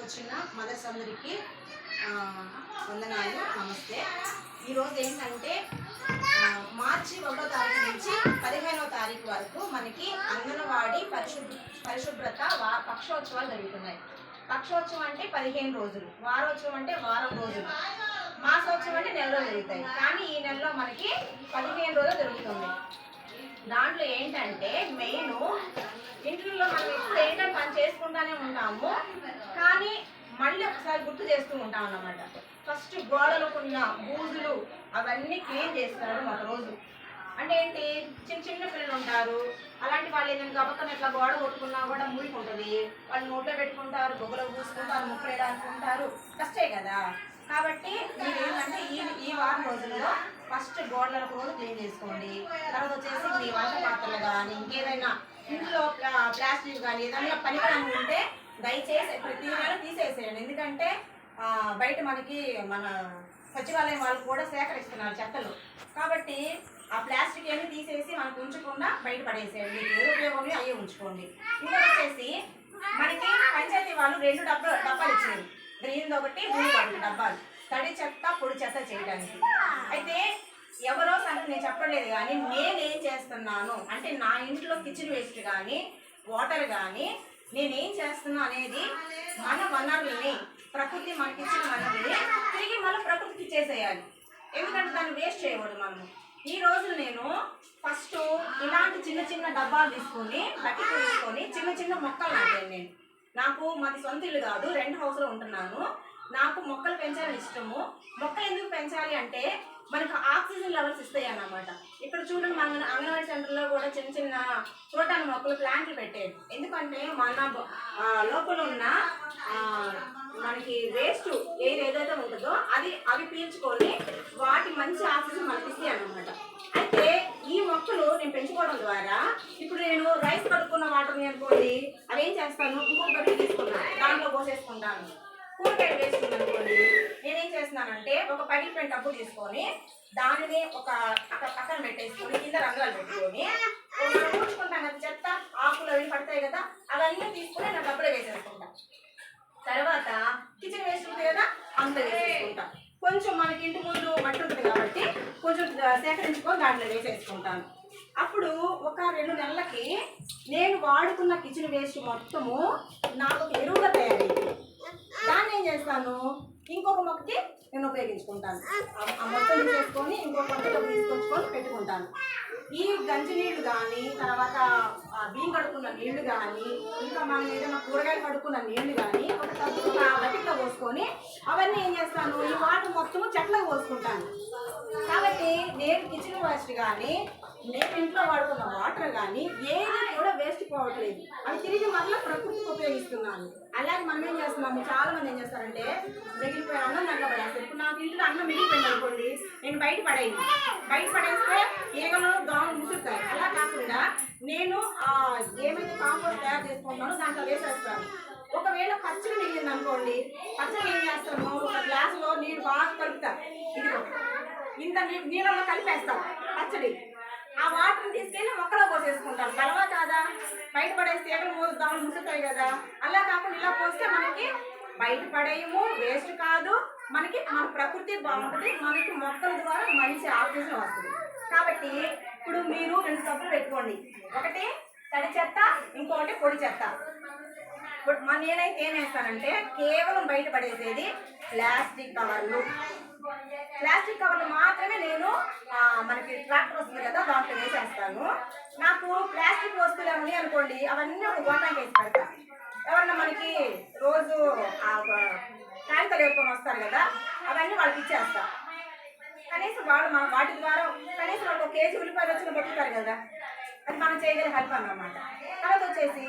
వచ్చిన మదర్స్ అందరికీ వందనాలు, నమస్తే. ఈరోజు ఏంటంటే మార్చి 1వ తారీఖు నుంచి 15వ తారీఖు వరకు మనకి అంగన్వాడీ పరిశుభ్రత పక్షోత్సవాలు జరుగుతున్నాయి. పక్షోత్సవం అంటే 15 రోజులు, వారోత్సవం అంటే వారం రోజులు, మాసోత్సవం అంటే నెలలో జరుగుతాయి. కానీ ఈ నెలలో మనకి 15 రోజులు జరుగుతుంది. దాంట్లో ఏంటంటే మెయిన్ ఇంట్లో మనం ఇప్పుడు ఏంటంటే పని చేసుకుంటానే ఉంటాము, కానీ మళ్ళీ ఒకసారి గుర్తు చేస్తూ ఉంటాం అన్నమాట. ఫస్ట్ గోడలకున్న బూజులు అవన్నీ క్లీన్ చేస్తారు ఒక రోజు. అంటే ఏంటి, చిన్న పిల్లలు ఉంటారు, అలాంటి వాళ్ళు ఏంటంటే గబక్కన ఇట్లా గోడ కొట్టుకున్నా కూడా మురికుంటుంది, వాళ్ళు నోట్లో పెట్టుకుంటారు, బొగ్గలో పూసుకుంటారు, ముక్కలు వేయడానుకుంటారు, కష్టే కదా. కాబట్టి మీరు ఏంటంటే ఈ వారం రోజుల్లో ఫస్ట్ గోడలకు రోజు క్లీన్ చేసుకోండి. తర్వాత వచ్చేసి మీ వంట పాత్రలు కానీ ఇంకేదైనా ఇంట్లో ప్లాస్టిక్ కానీ ఏదైనా పనికిరాని ఉంటే దయచేసి ప్రతి నెల తీసేసేయండి. ఎందుకంటే బయట మనకి మన సచివాలయం వాళ్ళు కూడా సేకరిస్తున్నారు చెత్తలు. కాబట్టి ఆ ప్లాస్టిక్ అన్ని తీసేసి మనకు ఉంచకుండా బయట పడేసేయండి. మీకు ఏదో ఉపయోగం అయ్యే ఉంచుకోండి. ఇంకా వచ్చేసి మనకి పంచాయతీ వాళ్ళు 2 డబ్బాలు ఇచ్చారు, గ్రీన్ ఒకటి, బ్లూ ఒకటి డబ్బాలు, తడి చెత్త పొడి చెత్త చేయడానికి. అయితే ఎవరో సంగతి నేను చెప్పలేదు, కానీ నేనేం చేస్తున్నాను అంటే నా ఇంట్లో కిచెన్ వేస్ట్ కానీ వాటర్ కానీ నేనేం చేస్తున్నా అనేది మన వనరుల్ని, ప్రకృతి మనకిచ్చిన వనరుల్ని తిరిగి మళ్ళీ ప్రకృతికి ఇచ్చేసేయాలి. ఎందుకంటే దాన్ని వేస్ట్ చేయకూడదు మనము. ఈ రోజు నేను ఫస్ట్ ఇలాంటి చిన్న డబ్బాలు తీసుకొని బకెట్ తీసుకొని చిన్న మొక్కలు నాటాను. నాకు మాది సొంత ఇల్లు కాదు, రెంట్ హౌస్లో ఉంటున్నాను. నాకు మొక్కలు పెంచాలని ఇష్టము. మొక్కలు ఎందుకు పెంచాలి అంటే మనకు ఆక్సిజన్ లెవెల్స్ ఇస్తాయి అన్నమాట. ఇక్కడ చూడండి, మన అంగన్వాడీ సెంటర్లో కూడా చిన్న చూడటానికి మొక్కలు ప్లాంట్లు పెట్టేది. ఎందుకంటే మన లోపల ఉన్న మనకి వేస్ట్ ఏదైతే ఉంటుందో అవి పీల్చుకొని వాటి మంచి ఆక్సిజన్ మనకి ఇస్తాయి అన్నమాట. అయితే ఈ మొక్కలు నేను పెంచుకోవడం ద్వారా ఇప్పుడు నేను రైస్ కడుక్కున్న వాటర్ని అనుకోండి, అవి ఏం చేస్తాను, ఇంకొక బకెట్ తీసుకున్నాను, దాంట్లో పోసేసుకుంటాను. కూరగాయలు వేసుకున్నాను అనుకోండి, నేనేం చేస్తున్నానంటే ఒక పగిలిపోయిన టబ్బు తీసుకొని దానిని ఒక పక్కన పెట్టేసుకొని కింద రంధ్రాలు పెట్టుకొని కూర్చుకుంటాను కదా, చెత్త ఆకులు అవి పడతాయి కదా, అవన్నీ తీసుకొని నా డబ్బులో వేసేసుకుంటాను. తర్వాత కిచెన్ వేస్ట్ ఉంటుంది కదా, అందులో వేసేసుకుంటాను. కొంచెం మనకి ఇంటి ముందు మట్టి ఉంటుంది కాబట్టి కొంచెం సేకరించుకొని దాంట్లో వేసేసుకుంటాను. అప్పుడు ఒక 2 నెలలకి నేను వాడుకున్న కిచెన్ వేస్ట్ మొత్తము నాకు ఒక ఎరువుగా తయారైంది. దాన్ని ఏం చేస్తాను, ఇంకొక మొక్కకి నేను ఉపయోగించుకుంటాను. ఆ మొత్తం తీసుకొని ఇంకొక మొక్క తీసుకొచ్చుకొని పెట్టుకుంటాను. ఈ గంజి నీళ్లు కానీ, తర్వాత బియ్యం కడుక్కున్న నీళ్లు కానీ, ఇంకా మనం ఏదైనా కూరగాయలు కడుక్కున్న నీళ్లు కానీ ఒక బకెట్లో పోసుకొని అవన్నీ ఏం చేస్తాను, ఈ వాటర్ మొత్తము చెట్లకు పోసుకుంటాను. కాబట్టి నేను కిచెన్ వేస్ట్ కానీ, నేను ఇంట్లో వాడుకున్న వాటర్ కానీ ఏది కూడా వేస్ట్ పోవట్లేదు, అది తిరిగి మళ్ళీ ప్రకృతికి ఉపయోగిస్తున్నాను. అలాగే మనం ఏం చేస్తున్నాము, చాలా మంది ఏం చేస్తారంటే మిగిలిపోయిన అన్నం దాంట్లో పడేస్తారు. ఇప్పుడు నాకు ఇంట్లో అన్నం మిగిలిపోయింది అనుకోండి, నేను బయట పడేస్తే ఈగలు దోమలు ముసురుతాయి. అలా కాకుండా నేను ఏమైతే కాంపోస్ట్ తయారు చేసుకుంటానో దాంట్లో వేసేస్తాను. ఒకవేళ పచ్చడి మిగిలింది అనుకోండి, పచ్చడి ఏం చేస్తాను, ఒక గ్లాసులో నీళ్ళు బాగా కలుపుతాను, ఇదిగో ఇంత నీళ్ళలో కలిపేస్తాం పచ్చడి. ఆ వాటర్ని తీసుకెళ్ళి మొక్కలో పోసేసుకుంటాను. బలవా కాదా, బయట పడేస్తే ఏగలు దోమలు ముసురుతాయి కదా. అలా కాకుండా ఇలా పోస్తే మనకి బయట పడేయము, వేస్ట్ కాదు, మనకి మన ప్రకృతి బాగుంటుంది, మనకి మొక్కల ద్వారా మంచి ఆక్సిజన్ వస్తుంది. కాబట్టి ఇప్పుడు మీరు 2 కప్పులు పెట్టుకోండి, ఒకటి తడి చెత్త, ఇంకొకటి పొడి చెత్త. ఇప్పుడు నేనైతే ఏం వేస్తానంటే కేవలం బయట పడేసేది ప్లాస్టిక్ కవర్లు మాత్రమే నేను మనకి ట్రాక్టర్ వస్తుంది కదా దాంట్లో వేసేస్తాను. నాకు ప్లాస్టిక్ వస్తువులు ఏమని అనుకోండి, అవన్నీ ఒక గోటానికి వేసి పెడతాను. ఎవరన్నా మనకి రోజు కాగితాలు వేసుకొని వస్తారు కదా, అవన్నీ వాళ్ళకి ఇచ్చేస్తా. కనీసం వాళ్ళు వాటి ద్వారా కనీసం వాళ్ళకి 1 కేజీ ఉల్లిపాయలు వచ్చిన బతుకుతారు కదా, అది మనం చేయగల హెల్ప్ అన్నమాట. తర్వాత వచ్చేసి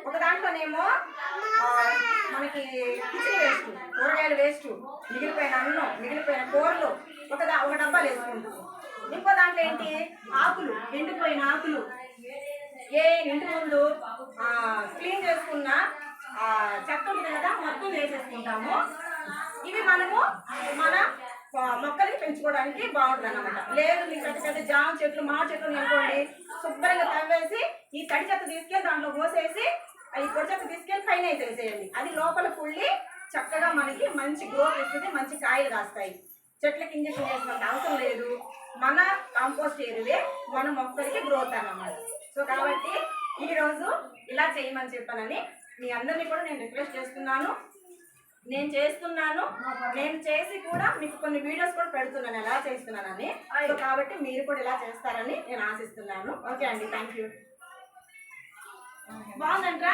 ఒక దాంట్లోనేమో మనకి కిచెన్ వేస్ట్, కూరగాయల వేస్ట్, మిగిలిపోయిన అన్నం, మిగిలిపోయిన కూరలు ఒక డబ్బాలు వేసుకుంటాం. ఇంకో దాంట్లో ఏంటి, ఆకులు, ఎండిపోయిన ఆకులు, ఇంటి ముందు క్లీన్ చేసుకున్న చెత్త ఉంటుంది కదా మొత్తం వేసేసుకుంటాము. ఇవి మనము మన మొక్కలకి పెంచుకోవడానికి బాగుంటుంది అన్నమాట. లేదు మీకు పెద్ద జామ చెట్లు, మామిడి చెట్లు అనుకోండి, శుభ్రంగా తవ్వేసి ఈ తడి చెత్త తీసుకెళ్ళి దాంట్లో పోసేసి ఈ పొడి చెక్క తీసుకెళ్ళి పైన అయితే వేసేయండి. అది లోపల పుల్లి చక్కగా మనకి మంచి గ్రోత్ ఇస్తుంది, మంచి కాయలు కాస్తాయి. చెట్లకి ఇంజక్షన్ చేసినంత అవసరం లేదు. మన కాంపోస్ట్ ఎరువే మన మొక్కలకి గ్రోత్ అన్నమాట. సో కాబట్టి ఈరోజు ఇలా చేయమని చెప్పానని మీ అందరినీ కూడా నేను రిక్వెస్ట్ చేస్తున్నాను. నేను చేస్తున్నాను, నేను చేసి కూడా మీకు కొన్ని వీడియోస్ కూడా పెడుతున్నాను ఎలా చేస్తున్నానని. సో కాబట్టి మీరు కూడా ఇలా చేస్తారని నేను ఆశిస్తున్నాను. ఓకే అండి, థ్యాంక్ యూ. బాగుందంట్రా.